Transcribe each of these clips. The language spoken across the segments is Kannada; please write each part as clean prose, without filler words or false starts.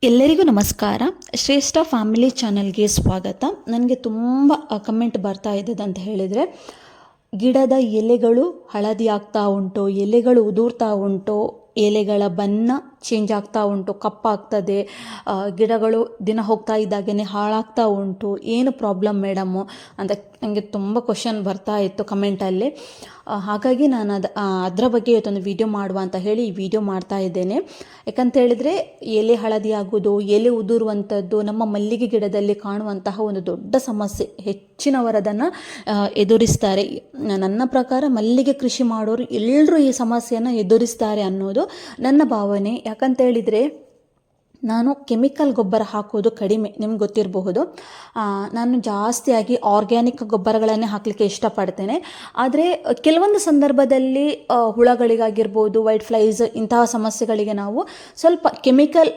ಎಲ್ಲರಿಗೂ ನಮಸ್ಕಾರ. ಶ್ರೇಷ್ಠ ಫ್ಯಾಮಿಲಿ ಚಾನಲ್ಗೆ ಸ್ವಾಗತ. ನನಗೆ ತುಂಬ ಕಮೆಂಟ್ ಬರ್ತಾ ಇದ್ದದ್ದು ಅಂತ ಹೇಳಿದರೆ, ಗಿಡದ ಎಲೆಗಳು ಹಳದಿ ಆಗ್ತಾ ಉಂಟು, ಎಲೆಗಳು ಉದುರ್ತಾ ಉಂಟು, ಎಲೆಗಳ ಬಣ್ಣ ಚೇಂಜ್ ಆಗ್ತಾ ಉಂಟು, ಕಪ್ಪಾಗ್ತದೆ, ಗಿಡಗಳು ದಿನ ಹೋಗ್ತಾ ಇದ್ದಾಗೇ ಹಾಳಾಗ್ತಾ ಉಂಟು, ಏನು ಪ್ರಾಬ್ಲಮ್ ಮೇಡಮ್ಮು ಅಂತ ನನಗೆ ತುಂಬ ಕ್ವಶನ್ ಬರ್ತಾ ಇತ್ತು ಕಮೆಂಟಲ್ಲಿ. ಹಾಗಾಗಿ ನಾನು ಅದರ ಬಗ್ಗೆ ಇವತ್ತೊಂದು ವಿಡಿಯೋ ಮಾಡುವ ಅಂತ ಹೇಳಿ ಈ ವಿಡಿಯೋ ಮಾಡ್ತಾ ಇದ್ದೇನೆ. ಯಾಕಂತ ಹೇಳಿದರೆ, ಎಲೆ ಹಳದಿ ಆಗೋದು, ಎಲೆ ಉದುರುವಂಥದ್ದು ನಮ್ಮ ಮಲ್ಲಿಗೆ ಗಿಡದಲ್ಲಿ ಕಾಣುವಂತಹ ಒಂದು ದೊಡ್ಡ ಸಮಸ್ಯೆ. ಹೆಚ್ಚಿನವರದನ್ನು ಎದುರಿಸ್ತಾರೆ. ನನ್ನ ಪ್ರಕಾರ ಮಲ್ಲಿಗೆ ಕೃಷಿ ಮಾಡೋರು ಎಲ್ಲರೂ ಈ ಸಮಸ್ಯೆಯನ್ನು ಎದುರಿಸ್ತಾರೆ ಅನ್ನೋದು ನನ್ನ ಭಾವನೆ. ಯಾಕಂತ ಹೇಳಿದರೆ, ನಾನು ಕೆಮಿಕಲ್ ಗೊಬ್ಬರ ಹಾಕೋದು ಕಡಿಮೆ, ನಿಮ್ಗೆ ಗೊತ್ತಿರಬಹುದು. ನಾನು ಜಾಸ್ತಿಯಾಗಿ ಆರ್ಗ್ಯಾನಿಕ್ ಗೊಬ್ಬರಗಳನ್ನೇ ಹಾಕಲಿಕ್ಕೆ ಇಷ್ಟಪಡ್ತೇನೆ. ಆದರೆ ಕೆಲವೊಂದು ಸಂದರ್ಭದಲ್ಲಿ ಹುಳಗಳಿಗಾಗಿರ್ಬೋದು, ವೈಟ್ ಫ್ಲೈಸ್ ಇಂತಹ ಸಮಸ್ಯೆಗಳಿಗೆ ನಾವು ಸ್ವಲ್ಪ ಕೆಮಿಕಲ್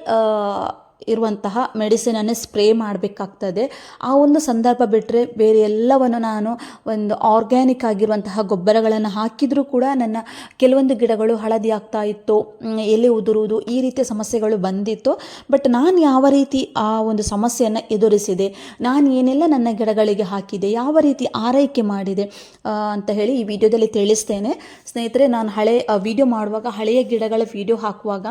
ಇರುವಂತಹ ಮೆಡಿಸಿನನ್ನೇ ಸ್ಪ್ರೇ ಮಾಡಬೇಕಾಗ್ತದೆ. ಆ ಒಂದು ಸಂದರ್ಭ ಬಿಟ್ಟರೆ ಬೇರೆ ಎಲ್ಲವನ್ನು ನಾನು ಒಂದು ಆರ್ಗ್ಯಾನಿಕ್ ಆಗಿರುವಂತಹ ಗೊಬ್ಬರಗಳನ್ನು ಹಾಕಿದರೂ ಕೂಡ ನನ್ನ ಕೆಲವೊಂದು ಗಿಡಗಳು ಹಳದಿ ಆಗ್ತಾ ಇತ್ತು, ಎಲೆ ಉದುರುವುದು, ಈ ರೀತಿಯ ಸಮಸ್ಯೆಗಳು ಬಂದಿತ್ತು. ಬಟ್ ನಾನು ಯಾವ ರೀತಿ ಆ ಒಂದು ಸಮಸ್ಯೆಯನ್ನು ಎದುರಿಸಿದೆ, ನಾನು ಏನೆಲ್ಲ ನನ್ನ ಗಿಡಗಳಿಗೆ ಹಾಕಿದೆ, ಯಾವ ರೀತಿ ಆರೈಕೆ ಮಾಡಿದೆ ಅಂತ ಹೇಳಿ ಈ ವಿಡಿಯೋದಲ್ಲಿ ತಿಳಿಸ್ತೇನೆ. ಸ್ನೇಹಿತರೆ, ನಾನು ವಿಡಿಯೋ ಮಾಡುವಾಗ, ಹಳೆಯ ಗಿಡಗಳ ವಿಡಿಯೋ ಹಾಕುವಾಗ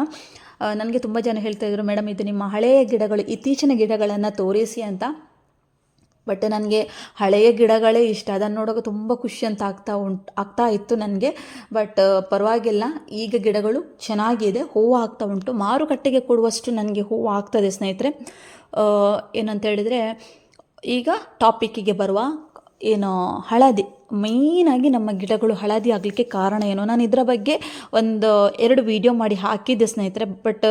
ನನಗೆ ತುಂಬ ಜನ ಹೇಳ್ತಾಯಿದ್ರು, ಮೇಡಮ್ ಇದು ನಿಮ್ಮ ಹಳೆಯ ಗಿಡಗಳು, ಇತ್ತೀಚಿನ ಗಿಡಗಳನ್ನು ತೋರಿಸಿ ಅಂತ. ಬಟ್ ನನಗೆ ಹಳೆಯ ಗಿಡಗಳೇ ಇಷ್ಟ, ಅದನ್ನು ನೋಡೋಕೆ ತುಂಬ ಖುಷಿ ಅಂತ ಆಗ್ತಾ ಇತ್ತು ನನಗೆ. ಬಟ್ ಪರವಾಗಿಲ್ಲ, ಈಗ ಗಿಡಗಳು ಚೆನ್ನಾಗಿದೆ, ಹೂವು ಆಗ್ತಾ ಉಂಟು, ಮಾರುಕಟ್ಟೆಗೆ ಕೊಡುವಷ್ಟು ನನಗೆ ಹೂವು ಆಗ್ತದೆ ಸ್ನೇಹಿತರೆ. ಏನಂತ ಹೇಳಿದರೆ, ಈಗ ಟಾಪಿಕ್ಕಿಗೆ ಬರುವ, ಏನು ಹಳದಿ, ಮೇಯ್ನಾಗಿ ನಮ್ಮ ಗಿಡಗಳು ಹಳದಿ ಆಗಲಿಕ್ಕೆ ಕಾರಣ ಏನು, ನಾನು ಇದರ ಬಗ್ಗೆ 1-2 ವಿಡಿಯೋ ಮಾಡಿ ಹಾಕಿದ್ದೆ ಸ್ನೇಹಿತರೆ. ಬಟ್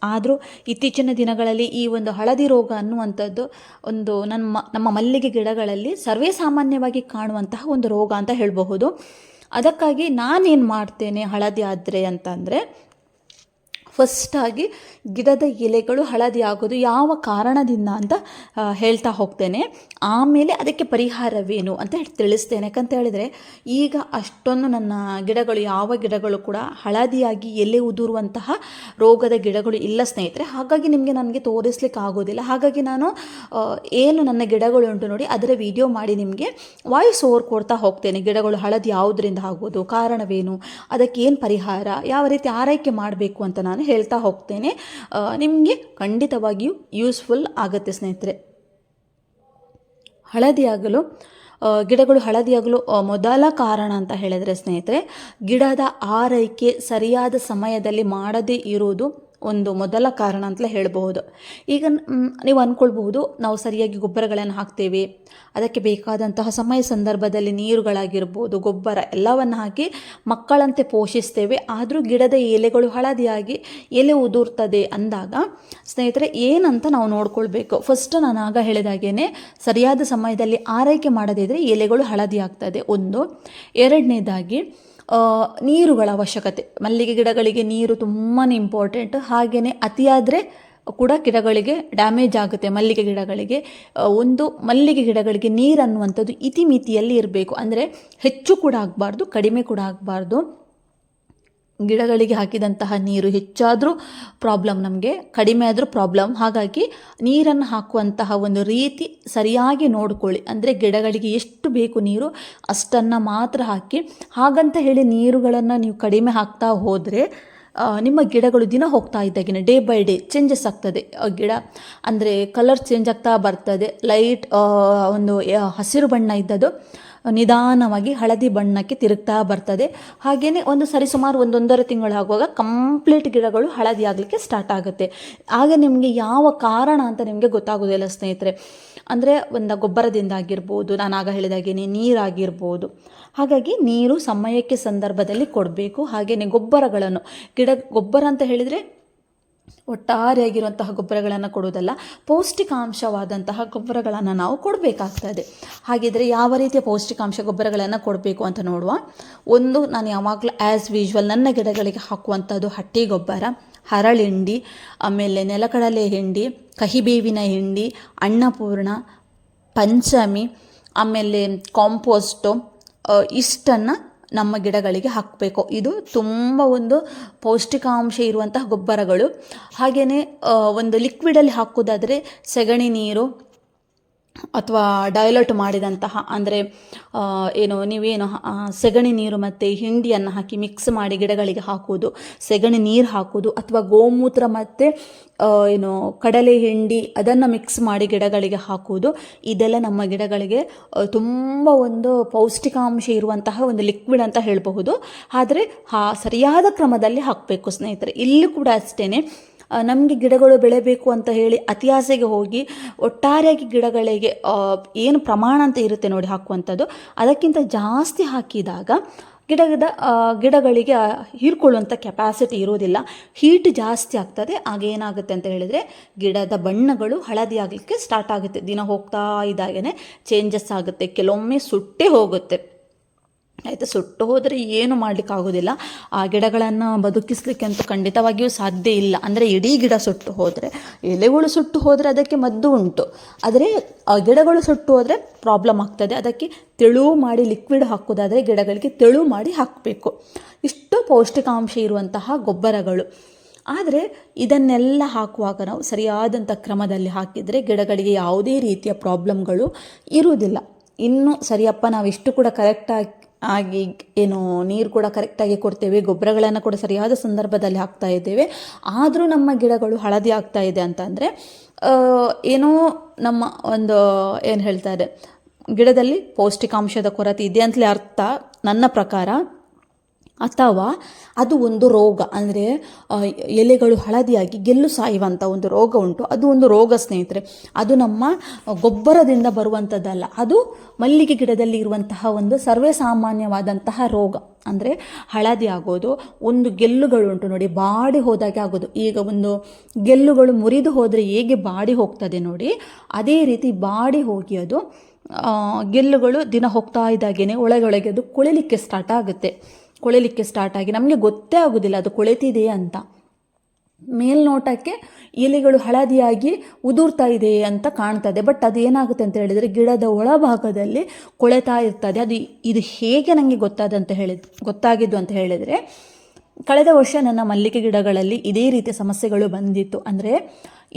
ಆದರೂ ಇತ್ತೀಚಿನ ದಿನಗಳಲ್ಲಿ ಈ ಒಂದು ಹಳದಿ ರೋಗ ಅನ್ನುವಂಥದ್ದು ಒಂದು ನಮ್ಮ ಮಲ್ಲಿಗೆ ಗಿಡಗಳಲ್ಲಿ ಸರ್ವೇ ಸಾಮಾನ್ಯವಾಗಿ ಕಾಣುವಂತಹ ಒಂದು ರೋಗ ಅಂತ ಹೇಳಬಹುದು. ಅದಕ್ಕಾಗಿ ನಾನೇನು ಮಾಡ್ತೇನೆ ಹಳದಿ ಆದರೆ ಅಂತಂದರೆ, ಫಸ್ಟಾಗಿ ಗಿಡದ ಎಲೆಗಳು ಹಳದಿ ಆಗೋದು ಯಾವ ಕಾರಣದಿಂದ ಅಂತ ಹೇಳ್ತಾ ಹೋಗ್ತೇನೆ. ಆಮೇಲೆ ಅದಕ್ಕೆ ಪರಿಹಾರವೇನು ಅಂತ ತಿಳಿಸ್ತೇನೆ. ಯಾಕಂತ ಹೇಳಿದರೆ, ಈಗ ಅಷ್ಟೊಂದು ನನ್ನ ಗಿಡಗಳು, ಯಾವ ಗಿಡಗಳು ಕೂಡ ಹಳದಿಯಾಗಿ ಎಲೆ ಉದುರುವಂತಹ ರೋಗದ ಗಿಡಗಳು ಇಲ್ಲ ಸ್ನೇಹಿತರೆ. ಹಾಗಾಗಿ ನನಗೆ ತೋರಿಸ್ಲಿಕ್ಕೆ ಆಗೋದಿಲ್ಲ. ಹಾಗಾಗಿ ನಾನು ಏನು ನನ್ನ ಗಿಡಗಳು ಉಂಟು ನೋಡಿ, ಅದರ ವಿಡಿಯೋ ಮಾಡಿ ನಿಮಗೆ ವಾಯ್ಸ್ ಓವರ್ ಕೊಡ್ತಾ ಹೋಗ್ತೇನೆ. ಗಿಡಗಳು ಹಳದಿ ಯಾವುದರಿಂದ ಆಗೋದು, ಕಾರಣವೇನು, ಅದಕ್ಕೆ ಏನು ಪರಿಹಾರ, ಯಾವ ರೀತಿ ಆರೈಕೆ ಮಾಡಬೇಕು ಅಂತ ನಾನು ಹೇಳ್ತಾ ಹೋಗ್ತೇನೆ. ನಿಮಗೆ ಖಂಡಿತವಾಗಿಯೂ ಯೂಸ್ಫುಲ್ ಆಗುತ್ತೆ ಸ್ನೇಹಿತರೆ. ಗಿಡಗಳು ಹಳದಿಯಾಗಲು ಮೊದಲ ಕಾರಣ ಅಂತ ಹೇಳಿದರೆ ಸ್ನೇಹಿತರೆ, ಗಿಡದ ಆರೈಕೆ ಸರಿಯಾದ ಸಮಯದಲ್ಲಿ ಮಾಡದೇ ಇರುವುದು ಒಂದು ಮೊದಲ ಕಾರಣ ಅಂತಲೇ ಹೇಳಬಹುದು. ಈಗ ನೀವು ಅಂದ್ಕೊಳ್ಬಹುದು, ನಾವು ಸರಿಯಾಗಿ ಗೊಬ್ಬರಗಳನ್ನು ಹಾಕ್ತೇವೆ, ಅದಕ್ಕೆ ಬೇಕಾದಂತಹ ಸಮಯ ಸಂದರ್ಭದಲ್ಲಿ ನೀರುಗಳಾಗಿರ್ಬೋದು, ಗೊಬ್ಬರ ಎಲ್ಲವನ್ನು ಹಾಕಿ ಮಕ್ಕಳಂತೆ ಪೋಷಿಸ್ತೇವೆ, ಆದರೂ ಗಿಡದ ಎಲೆಗಳು ಹಳದಿಯಾಗಿ ಎಲೆ ಉದುರ್ತದೆ ಅಂದಾಗ ಸ್ನೇಹಿತರೆ, ಏನಂತ ನಾವು ನೋಡ್ಕೊಳ್ಬೇಕು. ಫಸ್ಟ್ ನಾನು ಆಗ ಹೇಳಿದಾಗೇ ಸರಿಯಾದ ಸಮಯದಲ್ಲಿ ಆರೈಕೆ ಮಾಡದಿದ್ದರೆ ಎಲೆಗಳು ಹಳದಿ ಆಗ್ತದೆ ಒಂದು. ಎರಡನೇದಾಗಿ ನೀರುಗಳ ಅವಶ್ಯಕತೆ. ಮಲ್ಲಿಗೆ ಗಿಡಗಳಿಗೆ ನೀರು ತುಂಬಾ ಇಂಪಾರ್ಟೆಂಟ್. ಹಾಗೆಯೇ ಅತಿಯಾದರೆ ಕೂಡ ಗಿಡಗಳಿಗೆ ಡ್ಯಾಮೇಜ್ ಆಗುತ್ತೆ. ಮಲ್ಲಿಗೆ ಗಿಡಗಳಿಗೆ ನೀರು ಅನ್ನುವಂಥದ್ದು ಇತಿಮಿತಿಯಲ್ಲಿ ಇರಬೇಕು. ಅಂದರೆ ಹೆಚ್ಚು ಕೂಡ ಆಗಬಾರ್ದು, ಕಡಿಮೆ ಕೂಡ ಆಗಬಾರ್ದು. ಗಿಡಗಳಿಗೆ ಹಾಕಿದಂತಹ ನೀರು ಹೆಚ್ಚಾದರೂ ಪ್ರಾಬ್ಲಮ್, ನಮಗೆ ಕಡಿಮೆ ಆದರೂ ಪ್ರಾಬ್ಲಮ್. ಹಾಗಾಗಿ ನೀರನ್ನು ಹಾಕುವಂತಹ ಒಂದು ರೀತಿ ಸರಿಯಾಗಿ ನೋಡಿಕೊಳ್ಳಿ. ಅಂದರೆ ಗಿಡಗಳಿಗೆ ಎಷ್ಟು ಬೇಕು ನೀರು ಅಷ್ಟನ್ನು ಮಾತ್ರ ಹಾಕಿ. ಹಾಗಂತ ಹೇಳಿ ನೀರುಗಳನ್ನು ನೀವು ಕಡಿಮೆ ಹಾಕ್ತಾ ಹೋದರೆ ನಿಮ್ಮ ಗಿಡಗಳು ದಿನ ಹೋಗ್ತಾ ಇದ್ದಾಗಿನ ಡೇ ಬೈ ಡೇ ಚೇಂಜಸ್ ಆಗ್ತದೆ. ಗಿಡ ಅಂದರೆ ಕಲರ್ ಚೇಂಜ್ ಆಗ್ತಾ ಬರ್ತದೆ. ಲೈಟ್ ಒಂದು ಹಸಿರು ಬಣ್ಣ ಇದ್ದದ್ದು ನಿಧಾನವಾಗಿ ಹಳದಿ ಬಣ್ಣಕ್ಕೆ ತಿರುಗ್ತಾ ಬರ್ತದೆ. ಹಾಗೆಯೇ ಸರಿಸುಮಾರು 1-1.5 ತಿಂಗಳು ಆಗುವಾಗ ಕಂಪ್ಲೀಟ್ ಗಿಡಗಳು ಹಳದಿ ಆಗಲಿಕ್ಕೆ ಸ್ಟಾರ್ಟ್ ಆಗುತ್ತೆ. ಆಗ ನಿಮಗೆ ಯಾವ ಕಾರಣ ಅಂತ ನಿಮಗೆ ಗೊತ್ತಾಗೋದಿಲ್ಲ ಸ್ನೇಹಿತರೆ. ಅಂದರೆ ಗೊಬ್ಬರದಿಂದ ಆಗಿರ್ಬೋದು, ನಾನು ಆಗ ಹೇಳಿದಾಗೇನೆ ನೀರಾಗಿರ್ಬೋದು. ಹಾಗಾಗಿ ನೀರು ಸಮಯಕ್ಕೆ ಸಂದರ್ಭದಲ್ಲಿ ಕೊಡಬೇಕು. ಹಾಗೆಯೇ ಗೊಬ್ಬರಗಳನ್ನು, ಗೊಬ್ಬರ ಅಂತ ಹೇಳಿದರೆ ಒಟ್ಟಾರೆಯಾಗಿರುವಂತಹ ಗೊಬ್ಬರಗಳನ್ನು ಕೊಡುವುದಲ್ಲ, ಪೌಷ್ಟಿಕಾಂಶವಾದಂತಹ ಗೊಬ್ಬರಗಳನ್ನು ನಾವು ಕೊಡಬೇಕಾಗ್ತದೆ. ಹಾಗಿದ್ರೆ ಯಾವ ರೀತಿಯ ಪೌಷ್ಟಿಕಾಂಶ ಗೊಬ್ಬರಗಳನ್ನು ಕೊಡಬೇಕು ಅಂತ ನೋಡುವ. ನಾನು ಯಾವಾಗಲೂ ಆ್ಯಸ್ ಯೂಶ್ವಲ್ ನನ್ನ ಗಿಡಗಳಿಗೆ ಹಾಕುವಂಥದ್ದು ಹಟ್ಟಿ ಗೊಬ್ಬರ, ಹರಳಿಂಡಿ, ಆಮೇಲೆ ನೆಲಕಡಲೆ ಹಿಂಡಿ, ಕಹಿಬೇವಿನ ಹಿಂಡಿ, ಅನ್ನಪೂರ್ಣ, ಪಂಚಮಿ, ಆಮೇಲೆ ಕಾಂಪೋಸ್ಟು, ಇಷ್ಟನ್ನು ನಮ್ಮ ಗಿಡಗಳಿಗೆ ಹಾಕಬೇಕು. ಇದು ತುಂಬ ಒಂದು ಪೌಷ್ಟಿಕಾಂಶ ಇರುವಂತಹ ಗೊಬ್ಬರಗಳು. ಹಾಗೆಯೇ ಒಂದು ಲಿಕ್ವಿಡಲ್ಲಿ ಹಾಕೋದಾದರೆ ಸೆಗಣಿ ನೀರು ಅಥವಾ ಡೈಲ್ಯೂಟ್ ಮಾಡಿದಂತಹ ಅಂದರೆ ನೀವೇನು ಸೆಗಣಿ ನೀರು ಮತ್ತು ಹಿಂಡಿಯನ್ನು ಹಾಕಿ ಮಿಕ್ಸ್ ಮಾಡಿ ಗಿಡಗಳಿಗೆ ಹಾಕುವುದು, ಸೆಗಣಿ ನೀರು ಹಾಕುವುದು, ಅಥವಾ ಗೋಮೂತ್ರ ಮತ್ತು ಕಡಲೆ ಹಿಂಡಿ ಅದನ್ನು ಮಿಕ್ಸ್ ಮಾಡಿ ಗಿಡಗಳಿಗೆ ಹಾಕುವುದು. ಇದೆಲ್ಲ ನಮ್ಮ ಗಿಡಗಳಿಗೆ ತುಂಬ ಒಂದು ಪೌಷ್ಟಿಕಾಂಶ ಇರುವಂತಹ ಒಂದು ಲಿಕ್ವಿಡ್ ಅಂತ ಹೇಳಬಹುದು. ಆದರೆ ಸರಿಯಾದ ಕ್ರಮದಲ್ಲಿ ಹಾಕಬೇಕು ಸ್ನೇಹಿತರೆ. ಇಲ್ಲಿ ಕೂಡ ಅಷ್ಟೇ, ನಮಗೆ ಗಿಡಗಳು ಬೆಳೆಯಬೇಕು ಅಂತ ಹೇಳಿ ಅತಿ ಆಸೆಗೆ ಹೋಗಿ ಒಟ್ಟಾರೆಯಾಗಿ ಗಿಡಗಳಿಗೆ ಏನು ಪ್ರಮಾಣ ಅಂತ ಇರುತ್ತೆ ನೋಡಿ ಹಾಕುವಂಥದ್ದು, ಅದಕ್ಕಿಂತ ಜಾಸ್ತಿ ಹಾಕಿದಾಗ ಗಿಡಗಳಿಗೆ ಹೀರ್ಕೊಳ್ಳುವಂಥ ಕೆಪಾಸಿಟಿ ಇರೋದಿಲ್ಲ, ಹೀಟ್ ಜಾಸ್ತಿ ಆಗ್ತದೆ. ಆಗೇನಾಗುತ್ತೆ ಅಂತ ಹೇಳಿದರೆ ಗಿಡದ ಬಣ್ಣಗಳು ಹಳದಿ ಆಗಲಿಕ್ಕೆ ಸ್ಟಾರ್ಟ್ ಆಗುತ್ತೆ. ದಿನ ಹೋಗ್ತಾ ಇದ್ದಾಗೇ ಚೇಂಜಸ್ ಆಗುತ್ತೆ. ಕೆಲವೊಮ್ಮೆ ಸುಟ್ಟೇ ಹೋಗುತ್ತೆ. ಆಯಿತು, ಸುಟ್ಟು ಹೋದರೆ ಏನು ಮಾಡಲಿಕ್ಕಾಗೋದಿಲ್ಲ. ಆ ಗಿಡಗಳನ್ನು ಬದುಕಿಸಲಿಕ್ಕೆ ಅಂತೂ ಖಂಡಿತವಾಗಿಯೂ ಸಾಧ್ಯ ಇಲ್ಲ. ಅಂದರೆ ಇಡೀ ಗಿಡ ಸುಟ್ಟು ಹೋದರೆ, ಎಲೆಗಳು ಸುಟ್ಟು ಹೋದರೆ ಅದಕ್ಕೆ ಮದ್ದು ಉಂಟು. ಆದರೆ ಆ ಗಿಡಗಳು ಸುಟ್ಟು ಹೋದರೆ ಪ್ರಾಬ್ಲಮ್ ಆಗ್ತದೆ. ಅದಕ್ಕೆ ತೆಳು ಮಾಡಿ ಲಿಕ್ವಿಡ್ ಹಾಕೋದಾದರೆ ಗಿಡಗಳಿಗೆ ತೆಳು ಮಾಡಿ ಹಾಕಬೇಕು. ಇಷ್ಟು ಪೌಷ್ಟಿಕಾಂಶ ಇರುವಂತಹ ಗೊಬ್ಬರಗಳು. ಆದರೆ ಇದನ್ನೆಲ್ಲ ಹಾಕುವಾಗ ನಾವು ಸರಿಯಾದಂಥ ಕ್ರಮದಲ್ಲಿ ಹಾಕಿದರೆ ಗಿಡಗಳಿಗೆ ಯಾವುದೇ ರೀತಿಯ ಪ್ರಾಬ್ಲಮ್ಗಳು ಇರುವುದಿಲ್ಲ. ಇನ್ನು ಸರಿಯಪ್ಪ ನಾವು ಇಷ್ಟು ಕೂಡ ಕರೆಕ್ಟಾಗಿ ನೀರು ಕೂಡ ಕರೆಕ್ಟಾಗಿ ಕೊಡ್ತೇವೆ, ಗೊಬ್ಬರಗಳನ್ನು ಕೂಡ ಸರಿಯಾದ ಸಂದರ್ಭದಲ್ಲಿ ಹಾಕ್ತಾ ಇದ್ದೇವೆ, ಆದರೂ ನಮ್ಮ ಗಿಡಗಳು ಹಳದಿ ಆಗ್ತಾ ಇದೆ ಅಂತಂದರೆ ನಮ್ಮ ಒಂದು ಹೇಳ್ತಾರೆ ಗಿಡದಲ್ಲಿ ಪೌಷ್ಟಿಕಾಂಶದ ಕೊರತೆ ಇದೆ ಅಂತಲೇ ಅರ್ಥ ನನ್ನ ಪ್ರಕಾರ. ಅಥವಾ ಅದು ಒಂದು ರೋಗ, ಅಂದರೆ ಎಲೆಗಳು ಹಳದಿಯಾಗಿ ಗೆಲ್ಲು ಸಾಯುವಂಥ ಒಂದು ರೋಗ ಉಂಟು. ಅದು ಒಂದು ರೋಗ ಸ್ನೇಹಿತರೆ. ಅದು ನಮ್ಮ ಗೊಬ್ಬರದಿಂದ ಬರುವಂಥದ್ದಲ್ಲ, ಅದು ಮಲ್ಲಿಗೆ ಗಿಡದಲ್ಲಿ ಇರುವಂತಹ ಒಂದು ಸರ್ವೇ ಸಾಮಾನ್ಯವಾದಂತಹ ರೋಗ. ಅಂದರೆ ಹಳದಿ ಆಗೋದು, ಒಂದು ಗೆಲ್ಲುಗಳುಂಟು ನೋಡಿ ಬಾಡಿ ಹೋದಾಗೆ ಆಗೋದು. ಈಗ ಒಂದು ಗೆಲ್ಲುಗಳು ಮುರಿದು ಹೋದರೆ ಹೇಗೆ ಬಾಡಿ ಹೋಗ್ತದೆ ನೋಡಿ, ಅದೇ ರೀತಿ ಬಾಡಿ ಹೋಗಿ ಅದು ಗೆಲ್ಲುಗಳು ದಿನ ಹೋಗ್ತಾ ಇದ್ದಾಗೇ ಒಳಗೊಳಗೆ ಅದು ಕೊಳೆಲಿಕ್ಕೆ ಸ್ಟಾರ್ಟ್ ಆಗಿ ನಮಗೆ ಗೊತ್ತೇ ಆಗೋದಿಲ್ಲ ಅದು ಕೊಳೆತಿದೆ ಅಂತ. ಮೇಲ್ನೋಟಕ್ಕೆ ಎಲೆಗಳು ಹಳದಿಯಾಗಿ ಉದುರ್ತಾ ಇದೆ ಅಂತ ಕಾಣ್ತದೆ, ಬಟ್ ಅದೇನಾಗುತ್ತೆ ಅಂತ ಹೇಳಿದರೆ ಗಿಡದ ಒಳಭಾಗದಲ್ಲಿ ಕೊಳೆತಾ ಇರ್ತದೆ. ಇದು ಹೇಗೆ ನನಗೆ ಗೊತ್ತಾಗಿದ್ದು ಅಂತ ಹೇಳಿದರೆ, ಕಳೆದ ವರ್ಷ ನನ್ನ ಮಲ್ಲಿಗೆ ಗಿಡಗಳಲ್ಲಿ ಇದೇ ರೀತಿಯ ಸಮಸ್ಯೆಗಳು ಬಂದಿತ್ತು. ಅಂದರೆ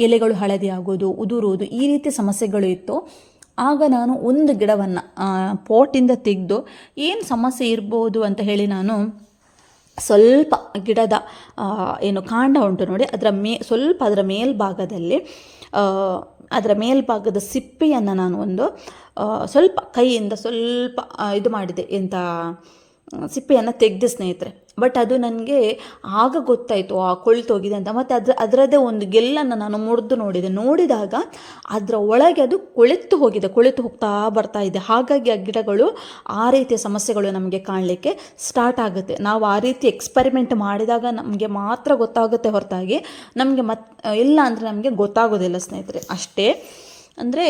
ಎಲೆಗಳು ಹಳದಿ ಆಗೋದು, ಉದುರುವುದು, ಈ ರೀತಿಯ ಸಮಸ್ಯೆಗಳು ಇತ್ತು. ಆಗ ನಾನು ಒಂದು ಗಿಡವನ್ನು ಪೋಟಿಂದ ತೆಗೆದು ಏನು ಸಮಸ್ಯೆ ಇರ್ಬೋದು ಅಂತ ಹೇಳಿ ನಾನು ಸ್ವಲ್ಪ ಗಿಡದ ಕಾಂಡ ಉಂಟು ನೋಡಿ, ಸ್ವಲ್ಪ ಅದರ ಮೇಲ್ಭಾಗದಲ್ಲಿ ಅದರ ಮೇಲ್ಭಾಗದ ಸಿಪ್ಪೆಯನ್ನು ನಾನು ಸ್ವಲ್ಪ ಕೈಯಿಂದ ಸ್ವಲ್ಪ ಇದು ಮಾಡಿದೆ, ಸಿಪ್ಪೆಯನ್ನು ತೆಗೆದೆ ಸ್ನೇಹಿತರೆ. ಬಟ್ ಅದು ನನಗೆ ಆಗ ಗೊತ್ತಾಯಿತು ಕೊಳ್ತೋಗಿದೆ ಅಂತ. ಮತ್ತು ಅದರದ್ದೇ ಒಂದು ಗೆಲ್ಲನ್ನು ನಾನು ನೋಡಿದಾಗ ಅದರ ಒಳಗೆ ಅದು ಕೊಳೆತು ಹೋಗ್ತಾ ಬರ್ತಾ ಇದೆ. ಹಾಗಾಗಿ ಆ ಗಿಡಗಳು ಆ ರೀತಿಯ ಸಮಸ್ಯೆಗಳು ನಮಗೆ ಕಾಣಲಿಕ್ಕೆ ಸ್ಟಾರ್ಟ್ ಆಗುತ್ತೆ. ನಾವು ಆ ರೀತಿ ಎಕ್ಸ್ಪರಿಮೆಂಟ್ ಮಾಡಿದಾಗ ನಮಗೆ ಮಾತ್ರ ಗೊತ್ತಾಗುತ್ತೆ ಹೊರತಾಗಿ ನಮಗೆ ಇಲ್ಲ ಅಂದರೆ ನಮಗೆ ಗೊತ್ತಾಗೋದಿಲ್ಲ ಸ್ನೇಹಿತರೆ. ಅಷ್ಟೇ. ಅಂದರೆ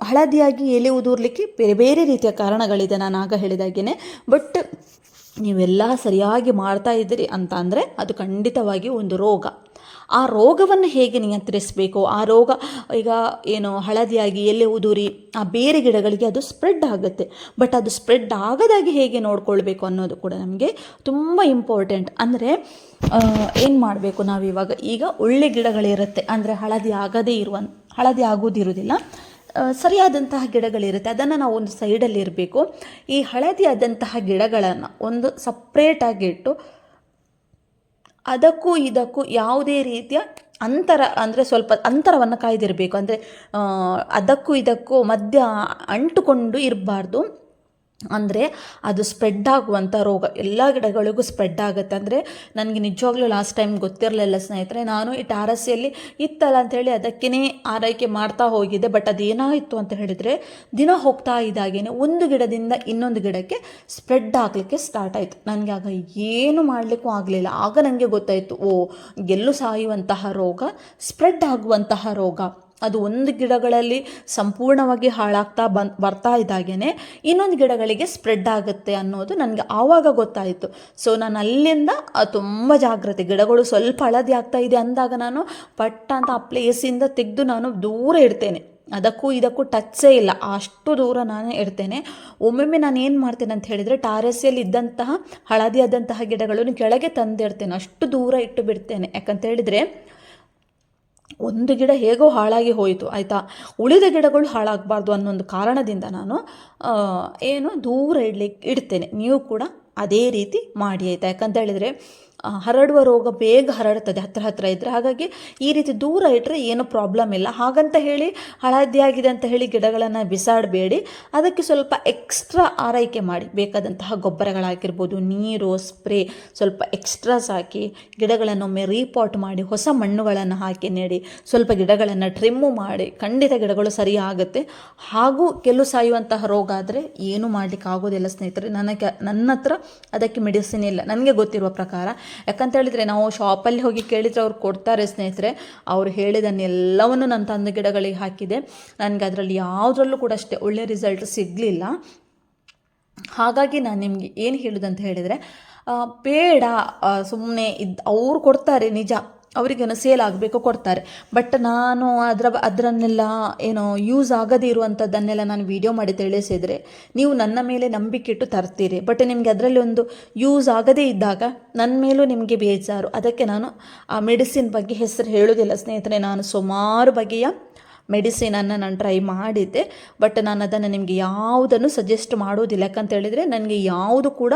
ಹಳದಿಯಾಗಿ ಎಲೆ ಉದುರ್ಲಿಕ್ಕೆ ಬೇರೆ ಬೇರೆ ರೀತಿಯ ಕಾರಣಗಳಿದೆ, ನಾನು ಆಗ ಹೇಳಿದಾಗೇ. ಬಟ್ ನೀವೆಲ್ಲ ಸರಿಯಾಗಿ ಮಾಡ್ತಾ ಇದ್ದೀರಿ ಅಂತ ಅಂದರೆ ಅದು ಖಂಡಿತವಾಗಿ ಒಂದು ರೋಗ. ಆ ರೋಗವನ್ನು ಹೇಗೆ ನಿಯಂತ್ರಿಸಬೇಕು, ಆ ರೋಗ ಈಗ ಹಳದಿಯಾಗಿ ಎಲೆ ಉದುರಿ ಆ ಬೇರೆ ಗಿಡಗಳಿಗೆ ಅದು ಸ್ಪ್ರೆಡ್ ಆಗುತ್ತೆ. ಬಟ್ ಅದು ಸ್ಪ್ರೆಡ್ ಆಗದಾಗಿ ಹೇಗೆ ನೋಡ್ಕೊಳ್ಬೇಕು ಅನ್ನೋದು ಕೂಡ ನಮಗೆ ತುಂಬ ಇಂಪಾರ್ಟೆಂಟ್. ಅಂದರೆ ಏನು ಮಾಡಬೇಕು ಈಗ ಒಳ್ಳೆ ಗಿಡಗಳಿರುತ್ತೆ, ಅಂದರೆ ಹಳದಿ ಆಗೋದಿರೋದಿಲ್ಲ, ಸರಿಯಾದಂತಹ ಗಿಡಗಳಿರುತ್ತೆ, ಅದನ್ನು ನಾವು ಒಂದು ಸೈಡಲ್ಲಿ ಇರಬೇಕು. ಈ ಹಳದಿಯಾದಂತಹ ಗಿಡಗಳನ್ನು ಒಂದು ಸಪ್ರೇಟಾಗಿ ಇಟ್ಟು ಅದಕ್ಕೂ ಇದಕ್ಕೂ ಯಾವುದೇ ರೀತಿಯ ಅಂತರ, ಅಂದರೆ ಸ್ವಲ್ಪ ಅಂತರವನ್ನು ಕಾಯ್ದಿರಬೇಕು. ಅಂದರೆ ಅದಕ್ಕೂ ಇದಕ್ಕೂ ಮಧ್ಯ ಅಂಟುಕೊಂಡು ಇರಬಾರ್ದು. ಅಂದರೆ ಅದು ಸ್ಪ್ರೆಡ್ ಆಗುವಂಥ ರೋಗ ಎಲ್ಲ ಗಿಡಗಳಿಗೂ ಸ್ಪ್ರೆಡ್ ಆಗುತ್ತೆ. ಅಂದರೆ ನನಗೆ ನಿಜವಾಗ್ಲೂ ಲಾಸ್ಟ್ ಟೈಮ್ ಗೊತ್ತಿರಲಿಲ್ಲ ಸ್ನೇಹಿತರೆ. ನಾನು ಈ ಟಾರಸಿಯಲ್ಲಿ ಇತ್ತಲ್ಲ ಅಂಥೇಳಿ ಅದಕ್ಕೇ ಆರೈಕೆ ಮಾಡ್ತಾ ಹೋಗಿದ್ದೆ. ಬಟ್ ಅದೇನಾಯಿತು ಅಂತ ಹೇಳಿದರೆ ದಿನ ಹೋಗ್ತಾ ಇದ್ದಾಗೇ ಒಂದು ಗಿಡದಿಂದ ಇನ್ನೊಂದು ಗಿಡಕ್ಕೆ ಸ್ಪ್ರೆಡ್ ಆಗಲಿಕ್ಕೆ ಸ್ಟಾರ್ಟ್ ಆಯಿತು. ನನಗೆ ಆಗ ಏನು ಮಾಡಲಿಕ್ಕೂ ಆಗಲಿಲ್ಲ. ಆಗ ನನಗೆ ಗೊತ್ತಾಯಿತು, ಗೆಲ್ಲು ಸಾಯುವಂತಹ ರೋಗ, ಸ್ಪ್ರೆಡ್ ಆಗುವಂತಹ ರೋಗ, ಅದು ಒಂದು ಗಿಡಗಳಲ್ಲಿ ಸಂಪೂರ್ಣವಾಗಿ ಹಾಳಾಗ್ತಾ ಬರ್ತಾ ಇದ್ದಾಗೇ ಇನ್ನೊಂದು ಗಿಡಗಳಿಗೆ ಸ್ಪ್ರೆಡ್ ಆಗುತ್ತೆ ಅನ್ನೋದು ನನಗೆ ಆವಾಗ ಗೊತ್ತಾಯಿತು. ಸೊ ನಾನು ಅಲ್ಲಿಂದ ತುಂಬ ಜಾಗ್ರತೆ, ಗಿಡಗಳು ಸ್ವಲ್ಪ ಹಳದಿ ಆಗ್ತಾ ಇದೆ ಅಂದಾಗ ನಾನು ಪಟ್ಟ ಅಂತ ಆ ಪ್ಲೇಸಿಂದ ತೆಗೆದು ನಾನು ದೂರ ಇಡ್ತೇನೆ. ಅದಕ್ಕೂ ಇದಕ್ಕೂ ಟಚ್ಚೇ ಇಲ್ಲ, ಅಷ್ಟು ದೂರ ನಾನು ಇಡ್ತೇನೆ. ಒಮ್ಮೊಮ್ಮೆ ನಾನು ಏನು ಮಾಡ್ತೇನೆ ಅಂತ ಹೇಳಿದರೆ ಟಾರೆಸ್ಸಲ್ಲಿ ಇದ್ದಂತಹ ಹಳದಿ ಆದಂತಹ ಗಿಡಗಳನ್ನು ಕೆಳಗೆ ತಂದಿಡ್ತೇನೆ, ಅಷ್ಟು ದೂರ ಇಟ್ಟು ಬಿಡ್ತೇನೆ. ಯಾಕಂತ ಹೇಳಿದರೆ ಒಂದು ಗಿಡ ಹೇಗೋ ಹಾಳಾಗಿ ಹೋಯಿತು ಆಯಿತಾ, ಉಳಿದ ಗಿಡಗಳು ಹಾಳಾಗಬಾರ್ದು ಅನ್ನೋ ಒಂದು ಕಾರಣದಿಂದ ನಾನು ದೂರ ಇಡ್ತೇನೆ. ನೀವು ಕೂಡ ಅದೇ ರೀತಿ ಮಾಡಿ ಆಯಿತಾ. ಯಾಕಂತ ಹೇಳಿದರೆ ಹರಡುವ ರೋಗ ಬೇಗ ಹರಡುತ್ತದೆ ಹತ್ರ ಇದ್ದರೆ. ಹಾಗಾಗಿ ಈ ರೀತಿ ದೂರ ಇಟ್ಟರೆ ಏನೂ ಪ್ರಾಬ್ಲಮ್ ಇಲ್ಲ. ಹಾಗಂತ ಹೇಳಿ ಹಳದಿ ಆಗಿದೆ ಅಂತ ಹೇಳಿ ಗಿಡಗಳನ್ನು ಬಿಸಾಡಬೇಡಿ. ಅದಕ್ಕೆ ಸ್ವಲ್ಪ ಎಕ್ಸ್ಟ್ರಾ ಆರೈಕೆ ಮಾಡಿ, ಬೇಕಾದಂತಹ ಗೊಬ್ಬರಗಳಾಗಿರ್ಬೋದು, ನೀರು, ಸ್ಪ್ರೇ ಸ್ವಲ್ಪ ಎಕ್ಸ್ಟ್ರಾಸ್ ಹಾಕಿ ಗಿಡಗಳನ್ನೊಮ್ಮೆ ರೀಪಾಟ್ ಮಾಡಿ ಹೊಸ ಮಣ್ಣುಗಳನ್ನು ಹಾಕಿ ನೆಡಿ. ಸ್ವಲ್ಪ ಗಿಡಗಳನ್ನು ಟ್ರಿಮ್ಮು ಮಾಡಿ, ಖಂಡಿತ ಗಿಡಗಳು ಸರಿ ಆಗುತ್ತೆ. ಹಾಗೂ ಕೆಲವು ಸಾಯುವಂತಹ ರೋಗ ಆದರೆ ಏನೂ ಮಾಡಲಿಕ್ಕೆ ಆಗೋದಿಲ್ಲ ಸ್ನೇಹಿತರೆ. ನನ್ನ ಹತ್ರ ಅದಕ್ಕೆ ಮೆಡಿಸಿನ್ ಇಲ್ಲ ನನಗೆ ಗೊತ್ತಿರುವ ಪ್ರಕಾರ. ಯಾಕಂತ ಹೇಳಿದರೆ ನಾವು ಶಾಪಲ್ಲಿ ಹೋಗಿ ಕೇಳಿದರೆ ಅವ್ರು ಕೊಡ್ತಾರೆ ಸ್ನೇಹಿತರೆ. ಅವರು ಹೇಳಿದನ್ನೆಲ್ಲವನ್ನು ನಾನು ತಂದ ಗಿಡಗಳಿಗೆ ಹಾಕಿದೆ. ನನಗೆ ಅದರಲ್ಲಿ ಯಾವುದ್ರಲ್ಲೂ ಕೂಡ ಅಷ್ಟೇ ಒಳ್ಳೆ ರಿಸಲ್ಟ್ ಸಿಗಲಿಲ್ಲ. ಹಾಗಾಗಿ ನಾನು ನಿಮಗೆ ಏನು ಹೇಳೋದಂತ ಹೇಳಿದರೆ, ಬೇಡ ಸುಮ್ಮನೆ ಅವ್ರು ಕೊಡ್ತಾರೆ ನಿಜ, ಅವರಿಗೇನೋ ಸೇಲ್ ಆಗಬೇಕು ಕೊಡ್ತಾರೆ. ಬಟ್ ನಾನು ಅದರನ್ನೆಲ್ಲ ಯೂಸ್ ಆಗದೇ ಇರುವಂಥದ್ದನ್ನೆಲ್ಲ ನಾನು ವಿಡಿಯೋ ಮಾಡಿ ತಿಳಿಸಿದರೆ ನೀವು ನನ್ನ ಮೇಲೆ ನಂಬಿಕೆ ಇಟ್ಟು ತರ್ತೀರಿ. ಬಟ್ ನಿಮಗೆ ಅದರಲ್ಲಿ ಒಂದು ಯೂಸ್ ಆಗದೇ ಇದ್ದಾಗ ನನ್ನ ಮೇಲೂ ನಿಮಗೆ ಬೇಜಾರು. ಅದಕ್ಕೆ ನಾನು ಆ ಮೆಡಿಸಿನ್ ಬಗ್ಗೆ ಹೆಸರು ಹೇಳೋದಿಲ್ಲ ಸ್ನೇಹಿತರೆ. ನಾನು ಸುಮಾರು ಬಗೆಯ ಮೆಡಿಸಿನನ್ನು ನಾನು ಟ್ರೈ ಮಾಡಿದ್ದೆ, ಬಟ್ ನಾನು ಅದನ್ನು ನಿಮಗೆ ಯಾವುದನ್ನು ಸಜೆಸ್ಟ್ ಮಾಡೋದಿಲ್ಲ. ಯಾಕಂತ ಹೇಳಿದರೆ ನನಗೆ ಯಾವುದು ಕೂಡ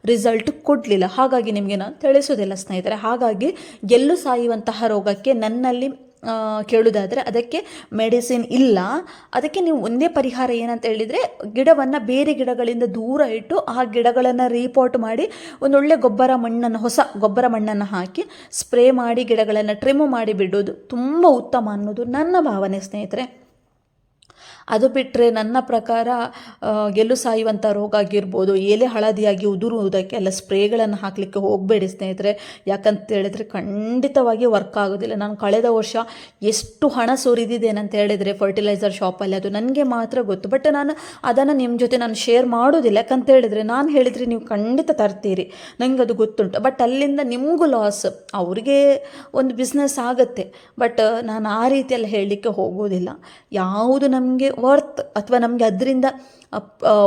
ರಿಸಲ್ಟ್ ಕೊಡಲಿಲ್ಲ. ಹಾಗಾಗಿ ನಿಮಗೆ ನಾನು ತಿಳಿಸೋದಿಲ್ಲ ಸ್ನೇಹಿತರೆ. ಹಾಗಾಗಿ ಗೆಲ್ಲು ಸಾಯುವಂತಹ ರೋಗಕ್ಕೆ ನನ್ನಲ್ಲಿ ಕೇಳೋದಾದರೆ ಅದಕ್ಕೆ ಮೆಡಿಸಿನ್ ಇಲ್ಲ. ಅದಕ್ಕೆ ನೀವು ಒಂದೇ ಪರಿಹಾರ ಏನಂತ ಹೇಳಿದರೆ, ಗಿಡವನ್ನು ಬೇರೆ ಗಿಡಗಳಿಂದ ದೂರ ಇಟ್ಟು ಆ ಗಿಡಗಳನ್ನು ರೀಪಾಟ್ ಮಾಡಿ ಒಂದೊಳ್ಳೆ ಹೊಸ ಗೊಬ್ಬರ ಮಣ್ಣನ್ನು ಹಾಕಿ ಸ್ಪ್ರೇ ಮಾಡಿ ಗಿಡಗಳನ್ನು ಟ್ರಿಮ್ ಮಾಡಿ ಬಿಡೋದು ತುಂಬ ಉತ್ತಮ ಅನ್ನೋದು ನನ್ನ ಭಾವನೆ ಸ್ನೇಹಿತರೆ. ಅದು ಬಿಟ್ಟರೆ ನನ್ನ ಪ್ರಕಾರ ಗೆಲ್ಲು ಸಾಯುವಂಥ ರೋಗ ಆಗಿರ್ಬೋದು, ಎಲೆ ಹಳದಿಯಾಗಿ ಉದುರುವುದಕ್ಕೆಲ್ಲ ಸ್ಪ್ರೇಗಳನ್ನು ಹಾಕಲಿಕ್ಕೆ ಹೋಗಬೇಡಿ ಸ್ನೇಹಿತರೆ. ಯಾಕಂತ ಹೇಳಿದರೆ ಖಂಡಿತವಾಗಿ ವರ್ಕ್ ಆಗೋದಿಲ್ಲ. ನಾನು ಕಳೆದ ವರ್ಷ ಎಷ್ಟು ಹಣ ಸುರಿದಿದ್ದೇನೆ ಅಂತ ಹೇಳಿದರೆ ಫರ್ಟಿಲೈಸರ್ ಶಾಪಲ್ಲಿ, ಅದು ನನಗೆ ಮಾತ್ರ ಗೊತ್ತು. ಬಟ್ ನಾನು ಅದನ್ನು ನಿಮ್ಮ ಜೊತೆ ನಾನು ಶೇರ್ ಮಾಡೋದಿಲ್ಲ. ಯಾಕಂತ ಹೇಳಿದರೆ ನಾನು ಹೇಳಿದರೆ ನೀವು ಖಂಡಿತ ತರ್ತೀರಿ, ನನಗೆ ಅದು ಗೊತ್ತುಂಟು. ಬಟ್ ಅಲ್ಲಿಂದ ನಿಮಗೂ ಲಾಸ್, ಅವ್ರಿಗೆ ಒಂದು ಬಿಸ್ನೆಸ್ ಆಗುತ್ತೆ. ಬಟ್ ನಾನು ಆ ರೀತಿಯಲ್ಲಿ ಹೇಳಲಿಕ್ಕೆ ಹೋಗೋದಿಲ್ಲ. ಯಾವುದು ನಮಗೆ ವರ್ತ್ ಅಥವಾ ನಮಗೆ ಅದರಿಂದ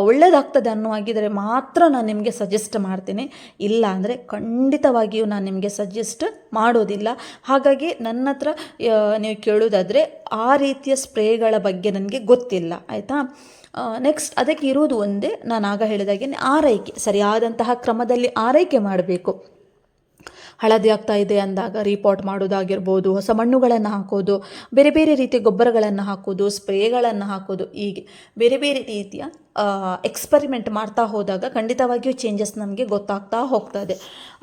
ಒಳ್ಳೆಯದಾಗ್ತದೆ ಅನ್ನುವಾಗಿದ್ದರೆ ಮಾತ್ರ ನಾನು ನಿಮಗೆ ಸಜೆಸ್ಟ್ ಮಾಡ್ತೀನಿ. ಇಲ್ಲ ಅಂದರೆ ಖಂಡಿತವಾಗಿಯೂ ನಾನು ನಿಮಗೆ ಸಜೆಸ್ಟ್ ಮಾಡೋದಿಲ್ಲ. ಹಾಗಾಗಿ ನನ್ನ ಹತ್ರ ನೀವು ಕೇಳೋದಾದರೆ ಆ ರೀತಿಯ ಸ್ಪ್ರೇಗಳ ಬಗ್ಗೆ ನನಗೆ ಗೊತ್ತಿಲ್ಲ ಆಯಿತಾ. ನೆಕ್ಸ್ಟ್ ಅದಕ್ಕೆ ಇರೋದು ಒಂದೇ, ನಾನು ಆಗ ಹೇಳಿದಾಗೆ ಆರೈಕೆ, ಸರಿಯಾದಂತಹ ಕ್ರಮದಲ್ಲಿ ಆರೈಕೆ ಮಾಡಬೇಕು. ಹಳದಿ ಆಗ್ತಾ ಇದೆ ಅಂದಾಗ ರೀಪಾಟ್ ಮಾಡೋದಾಗಿರ್ಬೋದು, ಹೊಸ ಮಣ್ಣುಗಳನ್ನು ಹಾಕೋದು, ಬೇರೆ ಬೇರೆ ರೀತಿಯ ಗೊಬ್ಬರಗಳನ್ನು ಹಾಕೋದು, ಸ್ಪ್ರೇಗಳನ್ನು ಹಾಕೋದು, ಹೀಗೆ ಬೇರೆ ಬೇರೆ ರೀತಿಯ ಎಕ್ಸ್ಪರಿಮೆಂಟ್ ಮಾಡ್ತಾ ಹೋದಾಗ ಖಂಡಿತವಾಗಿಯೂ ಚೇಂಜಸ್ ನಮಗೆ ಗೊತ್ತಾಗ್ತಾ ಹೋಗ್ತದೆ.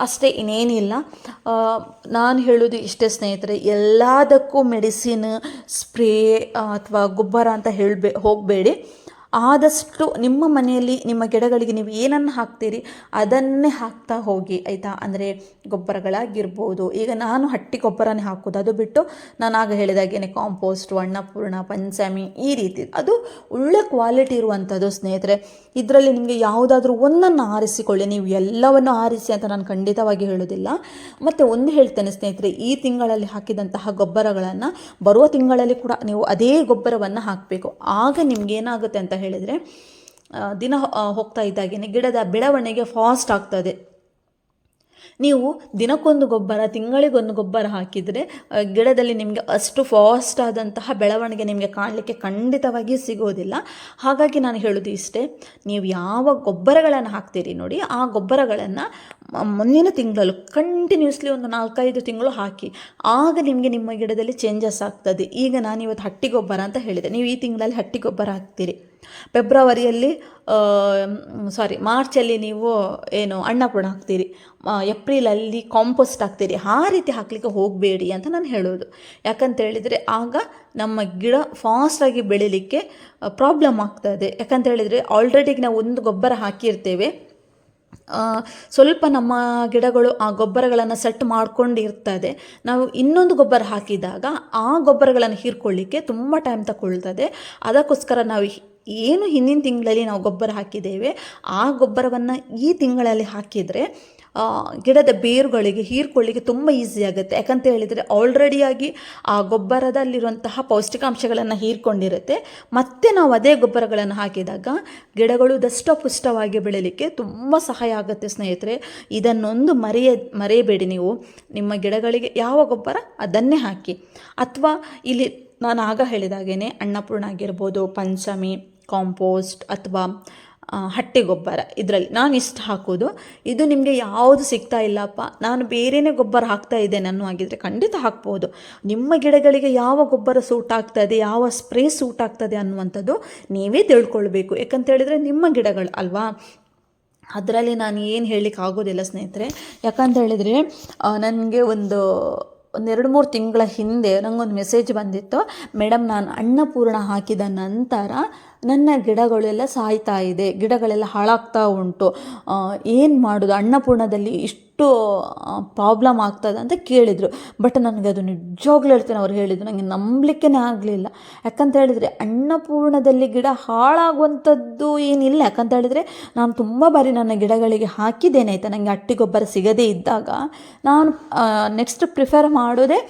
ಅಷ್ಟೇ, ಇನ್ನೇನಿಲ್ಲ. ನಾನು ಹೇಳೋದು ಇಷ್ಟೇ ಸ್ನೇಹಿತರೆ, ಎಲ್ಲದಕ್ಕೂ ಮೆಡಿಸಿನ್, ಸ್ಪ್ರೇ ಅಥವಾ ಗೊಬ್ಬರ ಅಂತ ಹೋಗಬೇಡಿ. ಆದಷ್ಟು ನಿಮ್ಮ ಮನೆಯಲ್ಲಿ ನಿಮ್ಮ ಗಿಡಗಳಿಗೆ ನೀವು ಏನನ್ನು ಹಾಕ್ತೀರಿ ಅದನ್ನೇ ಹಾಕ್ತಾ ಹೋಗಿ ಆಯಿತಾ. ಅಂದರೆ ಗೊಬ್ಬರಗಳಾಗಿರ್ಬೋದು, ಈಗ ನಾನು ಹಟ್ಟಿ ಗೊಬ್ಬರನೇ ಹಾಕೋದು. ಅದು ಬಿಟ್ಟು ನಾನು ಆಗ ಹೇಳಿದಾಗೇನೆ ಕಾಂಪೋಸ್ಟು, ಅನ್ನಪೂರ್ಣ, ಪಂಚಮಿ ಈ ರೀತಿ ಅದು ಒಳ್ಳೆ ಕ್ವಾಲಿಟಿ ಇರುವಂಥದ್ದು ಸ್ನೇಹಿತರೆ. ಇದರಲ್ಲಿ ನಿಮಗೆ ಯಾವುದಾದ್ರೂ ಒಂದನ್ನು ಆರಿಸಿಕೊಳ್ಳಿ, ನೀವು ಎಲ್ಲವನ್ನು ಆರಿಸಿ ಅಂತ ನಾನು ಖಂಡಿತವಾಗಿ ಹೇಳೋದಿಲ್ಲ. ಮತ್ತು ಒಂದು ಹೇಳ್ತೇನೆ ಸ್ನೇಹಿತರೆ, ಈ ತಿಂಗಳಲ್ಲಿ ಹಾಕಿದಂತಹ ಗೊಬ್ಬರಗಳನ್ನು ಬರುವ ತಿಂಗಳಲ್ಲಿ ಕೂಡ ನೀವು ಅದೇ ಗೊಬ್ಬರವನ್ನು ಹಾಕಬೇಕು. ಆಗ ನಿಮಗೇನಾಗುತ್ತೆ ಅಂತ ಹೇಳಿದರೆ, ದಿನ ಹೋಗ್ತಾ ಇದ್ದಾಗೇನೆ ಗಿಡದ ಬೆಳವಣಿಗೆ ಫಾಸ್ಟ್ ಆಗ್ತದೆ. ನೀವು ದಿನಕ್ಕೊಂದು ಗೊಬ್ಬರ, ತಿಂಗಳಿಗೊಂದು ಗೊಬ್ಬರ ಹಾಕಿದರೆ ಗಿಡದಲ್ಲಿ ನಿಮಗೆ ಅಷ್ಟು ಫಾಸ್ಟ್ ಆದಂತಹ ಬೆಳವಣಿಗೆ ನಿಮಗೆ ಕಾಣಲಿಕ್ಕೆ ಖಂಡಿತವಾಗಿ ಸಿಗೋದಿಲ್ಲ. ಹಾಗಾಗಿ ನಾನು ಹೇಳೋದು ಇಷ್ಟೇ, ನೀವು ಯಾವ ಗೊಬ್ಬರಗಳನ್ನು ಹಾಕ್ತೀರಿ ನೋಡಿ, ಆ ಗೊಬ್ಬರಗಳನ್ನು ಮುಂದಿನ ತಿಂಗಳು ಕಂಟಿನ್ಯೂಸ್ಲಿ ಒಂದು 4-5 ತಿಂಗಳು ಹಾಕಿ. ಆಗ ನಿಮಗೆ ನಿಮ್ಮ ಗಿಡದಲ್ಲಿ ಚೇಂಜಸ್ ಆಗ್ತದೆ. ಈಗ ನಾನು ಇವತ್ತು ಹಟ್ಟಿ ಗೊಬ್ಬರ ಅಂತ ಹೇಳಿದೆ, ನೀವು ಈ ತಿಂಗಳಲ್ಲಿ ಹಟ್ಟಿ ಗೊಬ್ಬರ ಹಾಕ್ತೀರಿ, ಮಾರ್ಚಲ್ಲಿ ನೀವು ಅನ್ನಪೂರ್ಣ ಹಾಕ್ತೀರಿ, ಏಪ್ರಿಲಲ್ಲಿ ಕಾಂಪೋಸ್ಟ್ ಹಾಕ್ತೀರಿ. ಆ ರೀತಿ ಹಾಕಲಿಕ್ಕೆ ಹೋಗಬೇಡಿ ಅಂತ ನಾನು ಹೇಳೋದು. ಯಾಕಂತ ಹೇಳಿದರೆ ಆಗ ನಮ್ಮ ಗಿಡ ಫಾಸ್ಟಾಗಿ ಬೆಳೀಲಿಕ್ಕೆ ಪ್ರಾಬ್ಲಮ್ ಆಗ್ತದೆ. ಯಾಕಂತ ಹೇಳಿದರೆ ಆಲ್ರೆಡಿ ನಾವು ಒಂದು ಗೊಬ್ಬರ ಹಾಕಿರ್ತೇವೆ, ಸ್ವಲ್ಪ ನಮ್ಮ ಗಿಡಗಳು ಆ ಗೊಬ್ಬರಗಳನ್ನು ಸೆಟ್ ಮಾಡ್ಕೊಂಡಿರ್ತದೆ. ನಾವು ಇನ್ನೊಂದು ಗೊಬ್ಬರ ಹಾಕಿದಾಗ ಆ ಗೊಬ್ಬರಗಳನ್ನು ಹೀರ್ಕೊಳ್ಳಿಕ್ಕೆ ತುಂಬ ಟೈಮ್ ತಗೊಳ್ತದೆ. ಅದಕ್ಕೋಸ್ಕರ ನಾವು ಹಿಂದಿನ ತಿಂಗಳಲ್ಲಿ ನಾವು ಗೊಬ್ಬರ ಹಾಕಿದ್ದೇವೆ, ಆ ಗೊಬ್ಬರವನ್ನು ಈ ತಿಂಗಳಲ್ಲಿ ಹಾಕಿದರೆ ಗಿಡದ ಬೇರುಗಳಿಗೆ ಹೀರ್ಕೊಳ್ಳಿಕ್ಕೆ ತುಂಬ ಈಸಿ ಆಗುತ್ತೆ. ಯಾಕಂತ ಹೇಳಿದರೆ ಆಲ್ರೆಡಿಯಾಗಿ ಆ ಗೊಬ್ಬರದಲ್ಲಿರುವಂತಹ ಪೌಷ್ಟಿಕಾಂಶಗಳನ್ನು ಹೀರ್ಕೊಂಡಿರುತ್ತೆ. ಮತ್ತೆ ನಾವು ಅದೇ ಗೊಬ್ಬರಗಳನ್ನು ಹಾಕಿದಾಗ ಗಿಡಗಳು ದಷ್ಟಪುಷ್ಟವಾಗಿ ಬೆಳೀಲಿಕ್ಕೆ ತುಂಬ ಸಹಾಯ ಆಗುತ್ತೆ ಸ್ನೇಹಿತರೆ. ಇದನ್ನೊಂದು ಮರೆಯಬೇಡಿ ನೀವು. ನಿಮ್ಮ ಗಿಡಗಳಿಗೆ ಯಾವ ಗೊಬ್ಬರ ಅದನ್ನೇ ಹಾಕಿ. ಅಥವಾ ಇಲ್ಲಿ ನಾನು ಆಗ ಹೇಳಿದಾಗೇ ಅನ್ನಪೂರ್ಣ ಆಗಿರ್ಬೋದು, ಪಂಚಮಿ, ಕಾಂಪೋಸ್ಟ್ ಅಥವಾ ಹಟ್ಟಿ ಗೊಬ್ಬರ, ಇದರಲ್ಲಿ ನಾನು ಇಷ್ಟು ಹಾಕೋದು. ಇದು ನಿಮಗೆ ಯಾವುದು ಸಿಗ್ತಾ ಇಲ್ಲಪ್ಪ, ನಾನು ಬೇರೆಯೇ ಗೊಬ್ಬರ ಹಾಕ್ತಾ ಇದ್ದೇನೆ ಅನ್ನುವಾಗಿದ್ದರೆ ಖಂಡಿತ ಹಾಕ್ಬೋದು. ನಿಮ್ಮ ಗಿಡಗಳಿಗೆ ಯಾವ ಗೊಬ್ಬರ ಸೂಟ್ ಆಗ್ತದೆ, ಯಾವ ಸ್ಪ್ರೇ ಸೂಟ್ ಆಗ್ತದೆ ಅನ್ನುವಂಥದ್ದು ನೀವೇ ತಿಳ್ಕೊಳ್ಬೇಕು. ಯಾಕಂತ ಹೇಳಿದರೆ ನಿಮ್ಮ ಗಿಡಗಳು ಅಲ್ವಾ, ಅದರಲ್ಲಿ ನಾನು ಏನು ಹೇಳಲಿಕ್ಕೆ ಆಗೋದಿಲ್ಲ ಸ್ನೇಹಿತರೆ. ಯಾಕಂತ ಹೇಳಿದರೆ ನನಗೆ ಒಂದು 2-3 ತಿಂಗಳ ಹಿಂದೆ ನನಗೊಂದು ಮೆಸೇಜ್ ಬಂದಿತ್ತು, ಮೇಡಮ್ ನಾನು ಅನ್ನಪೂರ್ಣ ಹಾಕಿದ ನಂತರ ನನ್ನ ಗಿಡಗಳೆಲ್ಲ ಸಾಯ್ತಾ ಇದೆ, ಗಿಡಗಳೆಲ್ಲ ಹಾಳಾಗ್ತಾ ಉಂಟು, ಏನು ಮಾಡೋದು, ಅನ್ನಪೂರ್ಣದಲ್ಲಿ ಇಷ್ಟು ಪ್ರಾಬ್ಲಮ್ ಆಗ್ತದೆ ಅಂತ ಕೇಳಿದರು. ಬಟ್ ನನಗೆ ಅದು ನಿಜವಾಗ್ಲೂ ಹೇಳ್ತೇನೆ, ಅವ್ರು ಹೇಳಿದ್ರು ನನಗೆ ನಂಬಲಿಕ್ಕೇ ಆಗಲಿಲ್ಲ. ಯಾಕಂತ ಹೇಳಿದರೆ ಅನ್ನಪೂರ್ಣದಲ್ಲಿ ಗಿಡ ಹಾಳಾಗುವಂಥದ್ದು ಏನಿಲ್ಲ. ಯಾಕಂತ ಹೇಳಿದರೆ ನಾನು ತುಂಬ ಬಾರಿ ನನ್ನ ಗಿಡಗಳಿಗೆ ಹಾಕಿದ್ದೇನೆ ಆಯಿತಾ. ನನಗೆ ಹಟ್ಟಿ ಗೊಬ್ಬರ ಸಿಗದೇ ಇದ್ದಾಗ ನಾನು ನೆಕ್ಸ್ಟ್ ಪ್ರಿಫರ್ ಮಾಡೋದೇ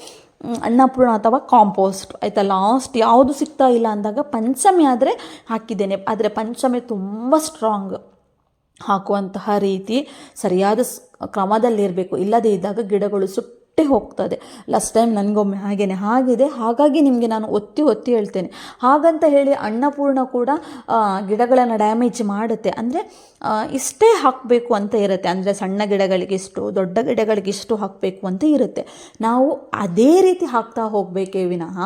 ಅನ್ನಪೂರ್ಣ ಅಥವಾ ಕಾಂಪೋಸ್ಟ್ ಆಯಿತಾ. ಲಾಸ್ಟ್ ಯಾವುದು ಸಿಗ್ತಾ ಇಲ್ಲ ಅಂದಾಗ ಪಂಚಮಿ ಆದರೆ ಹಾಕಿದ್ದೇನೆ. ಆದರೆ ಪಂಚಮಿ ತುಂಬ ಸ್ಟ್ರಾಂಗ್, ಹಾಕುವಂತಹ ರೀತಿ ಸರಿಯಾದ ಕ್ರಮದಲ್ಲಿರಬೇಕು. ಇಲ್ಲದೇ ಇದ್ದಾಗ ಗಿಡಗಳು ಸುಟ್ಟೇ ಹೋಗ್ತದೆ. ಲಾಸ್ಟ್ ಟೈಮ್ ನನಗೊಮ್ಮೆ ಹಾಗೇನೆ ಆಗಿದೆ. ಹಾಗಾಗಿ ನಿಮಗೆ ನಾನು ಒತ್ತಿ ಹೇಳ್ತೇನೆ. ಹಾಗಂತ ಹೇಳಿ ಅನ್ನಪೂರ್ಣ ಕೂಡ ಗಿಡಗಳನ್ನು ಡ್ಯಾಮೇಜ್ ಮಾಡುತ್ತೆ ಅಂದರೆ ಇಷ್ಟೇ ಹಾಕಬೇಕು ಅಂತ ಇರುತ್ತೆ. ಅಂದರೆ ಸಣ್ಣ ಗಿಡಗಳಿಗೆ ಇಷ್ಟು, ದೊಡ್ಡ ಗಿಡಗಳಿಗೆ ಇಷ್ಟು ಹಾಕಬೇಕು ಅಂತ ಇರುತ್ತೆ. ನಾವು ಅದೇ ರೀತಿ ಹಾಕ್ತಾ ಹೋಗಬೇಕೇ ವಿನಃ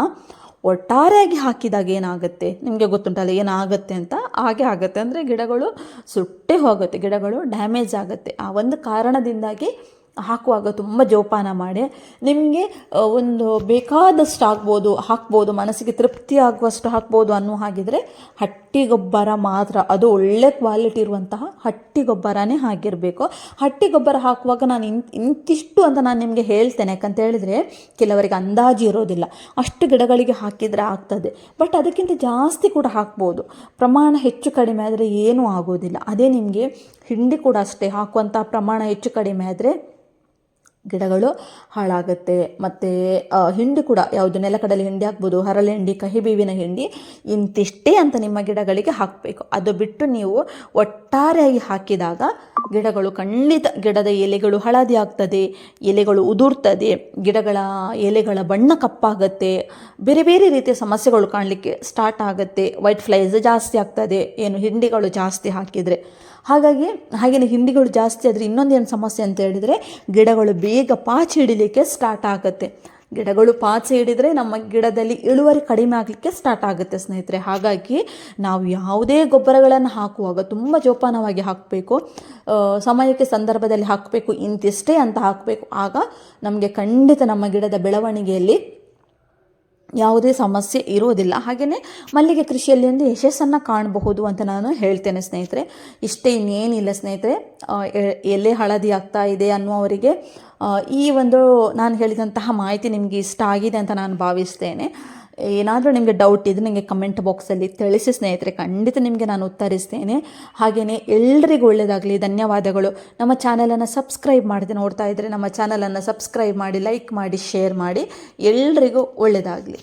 ಒಟ್ಟಾರೆಯಾಗಿ ಹಾಕಿದಾಗ ಏನಾಗುತ್ತೆ ನಿಮಗೆ ಗೊತ್ತುಂಟಲ್ಲ ಏನಾಗುತ್ತೆ ಅಂತ. ಹಾಗೆ ಆಗುತ್ತೆ, ಅಂದರೆ ಗಿಡಗಳು ಸುಟ್ಟೇ ಹೋಗುತ್ತೆ, ಗಿಡಗಳು ಡ್ಯಾಮೇಜ್ ಆಗುತ್ತೆ. ಆ ಒಂದು ಕಾರಣದಿಂದಾಗಿ ಹಾಕುವಾಗ ತುಂಬ ಜೋಪಾನ ಮಾಡಿ. ನಿಮಗೆ ಒಂದು ಬೇಕಾದಷ್ಟು ಹಾಕ್ಬೋದು, ಮನಸ್ಸಿಗೆ ತೃಪ್ತಿ ಆಗುವಷ್ಟು ಹಾಕ್ಬೋದು ಅನ್ನೋ ಹಾಗಿದ್ರೆ ಹಟ್ಟಿ ಗೊಬ್ಬರ ಮಾತ್ರ, ಅದು ಒಳ್ಳೆ ಕ್ವಾಲಿಟಿ ಇರುವಂತಹ ಹಟ್ಟಿ ಗೊಬ್ಬರನೇ ಆಗಿರಬೇಕು. ಹಟ್ಟಿ ಗೊಬ್ಬರ ಹಾಕುವಾಗ ನಾನು ಇಂತಿಷ್ಟು ಅಂತ ನಾನು ನಿಮಗೆ ಹೇಳ್ತೇನೆ. ಯಾಕಂತ ಹೇಳಿದರೆ ಕೆಲವರಿಗೆ ಅಂದಾಜು ಇರೋದಿಲ್ಲ, ಅಷ್ಟು ಗಿಡಗಳಿಗೆ ಹಾಕಿದರೆ ಆಗ್ತದೆ. ಬಟ್ ಅದಕ್ಕಿಂತ ಜಾಸ್ತಿ ಕೂಡ ಹಾಕ್ಬೋದು, ಪ್ರಮಾಣ ಹೆಚ್ಚು ಕಡಿಮೆ ಆದರೆ ಏನೂ ಆಗೋದಿಲ್ಲ. ಅದೇ ನಿಮಗೆ ಹಿಂಡಿ ಕೂಡ ಅಷ್ಟೇ, ಹಾಕುವಂಥ ಪ್ರಮಾಣ ಹೆಚ್ಚು ಕಡಿಮೆ ಆದರೆ ಗಿಡಗಳು ಹಾಳಾಗುತ್ತೆ. ಮತ್ತು ಹಿಂಡಿ ಕೂಡ ಯಾವುದು ನೆಲಕಡಲೆ ಹಿಂಡಿ ಹಾಕ್ಬೋದು, ಹರಳೆ ಹಿಂಡಿ, ಕಹಿಬೇವಿನ ಹಿಂಡಿ, ಇಂತಿಷ್ಟೇ ಅಂತ ನಿಮ್ಮ ಗಿಡಗಳಿಗೆ ಹಾಕಬೇಕು. ಅದು ಬಿಟ್ಟು ನೀವು ಒಟ್ಟಾರೆಯಾಗಿ ಹಾಕಿದಾಗ ಗಿಡಗಳು ಖಂಡಿತ, ಗಿಡದ ಎಲೆಗಳು ಹಳದಿ ಆಗ್ತದೆ, ಎಲೆಗಳು ಉದುರ್ತದೆ, ಗಿಡಗಳ ಎಲೆಗಳ ಬಣ್ಣ ಕಪ್ಪಾಗುತ್ತೆ, ಬೇರೆ ಬೇರೆ ರೀತಿಯ ಸಮಸ್ಯೆಗಳು ಕಾಣಲಿಕ್ಕೆ ಸ್ಟಾರ್ಟ್ ಆಗುತ್ತೆ. ವೈಟ್ ಫ್ಲೈಸ್ ಜಾಸ್ತಿ ಆಗ್ತದೆ ಏನು ಹಿಂಡಿಗಳು ಜಾಸ್ತಿ ಹಾಕಿದರೆ. ಹಾಗೆಯೇ ಹಿಂಡಿಗಳು ಜಾಸ್ತಿ ಆದರೆ ಇನ್ನೊಂದೇನು ಸಮಸ್ಯೆ ಅಂತ ಹೇಳಿದರೆ ಗಿಡಗಳು ಬೇಗ ಪಾಚಿ ಹಿಡಿಲಿಕ್ಕೆ ಸ್ಟಾರ್ಟ್ ಆಗುತ್ತೆ. ಗಿಡಗಳು ಪಾಚಿ ಹಿಡಿದರೆ ನಮ್ಮ ಗಿಡದಲ್ಲಿ ಇಳುವರಿ ಕಡಿಮೆ ಆಗಲಿಕ್ಕೆ ಸ್ಟಾರ್ಟ್ ಆಗುತ್ತೆ ಸ್ನೇಹಿತರೆ. ಹಾಗಾಗಿ ನಾವು ಯಾವುದೇ ಗೊಬ್ಬರಗಳನ್ನು ಹಾಕುವಾಗ ತುಂಬ ಜೋಪಾನವಾಗಿ ಹಾಕಬೇಕು, ಸಮಯಕ್ಕೆ ಸಂದರ್ಭದಲ್ಲಿ ಹಾಕಬೇಕು, ಇಂತಿಷ್ಟೇ ಅಂತ ಹಾಕಬೇಕು. ಆಗ ನಮಗೆ ಖಂಡಿತ ನಮ್ಮ ಗಿಡದ ಬೆಳವಣಿಗೆಯಲ್ಲಿ ಯಾವುದೇ ಸಮಸ್ಯೆ ಇರೋದಿಲ್ಲ. ಹಾಗೆಯೇ ಮಲ್ಲಿಗೆ ಕೃಷಿಯಲ್ಲಿ ಒಂದು ಯಶಸ್ಸನ್ನು ಕಾಣಬಹುದು ಅಂತ ನಾನು ಹೇಳ್ತೇನೆ ಸ್ನೇಹಿತರೆ. ಇಷ್ಟೇ, ಇನ್ನೇನಿಲ್ಲ ಸ್ನೇಹಿತರೆ. ಎಲೆ ಹಳದಿ ಆಗ್ತಾ ಇದೆ ಅನ್ನುವವರಿಗೆ ಈ ಒಂದು ನಾನು ಹೇಳಿದಂತಹ ಮಾಹಿತಿ ನಿಮಗೆ ಇಷ್ಟ ಆಗಿದೆ ಅಂತ ನಾನು ಭಾವಿಸ್ತೇನೆ. ಏನಾದರೂ ನಿಮಗೆ ಡೌಟ್ ಇದ್ದರೆ ನನಗೆ ಕಮೆಂಟ್ ಬಾಕ್ಸಲ್ಲಿ ತಿಳಿಸಿ ಸ್ನೇಹಿತರೆ, ಖಂಡಿತ ನಿಮಗೆ ನಾನು ಉತ್ತರಿಸ್ತೇನೆ. ಹಾಗೆಯೇ ಎಲ್ರಿಗೂ ಒಳ್ಳೆಯದಾಗಲಿ. ಧನ್ಯವಾದಗಳು. ನಮ್ಮ ಚಾನಲನ್ನು ಸಬ್ಸ್ಕ್ರೈಬ್ ಮಾಡದೆ ನೋಡ್ತಾ ಇದ್ದರೆ ನಮ್ಮ ಚಾನಲನ್ನು ಸಬ್ಸ್ಕ್ರೈಬ್ ಮಾಡಿ, ಲೈಕ್ ಮಾಡಿ, ಶೇರ್ ಮಾಡಿ. ಎಲ್ರಿಗೂ ಒಳ್ಳೆಯದಾಗಲಿ.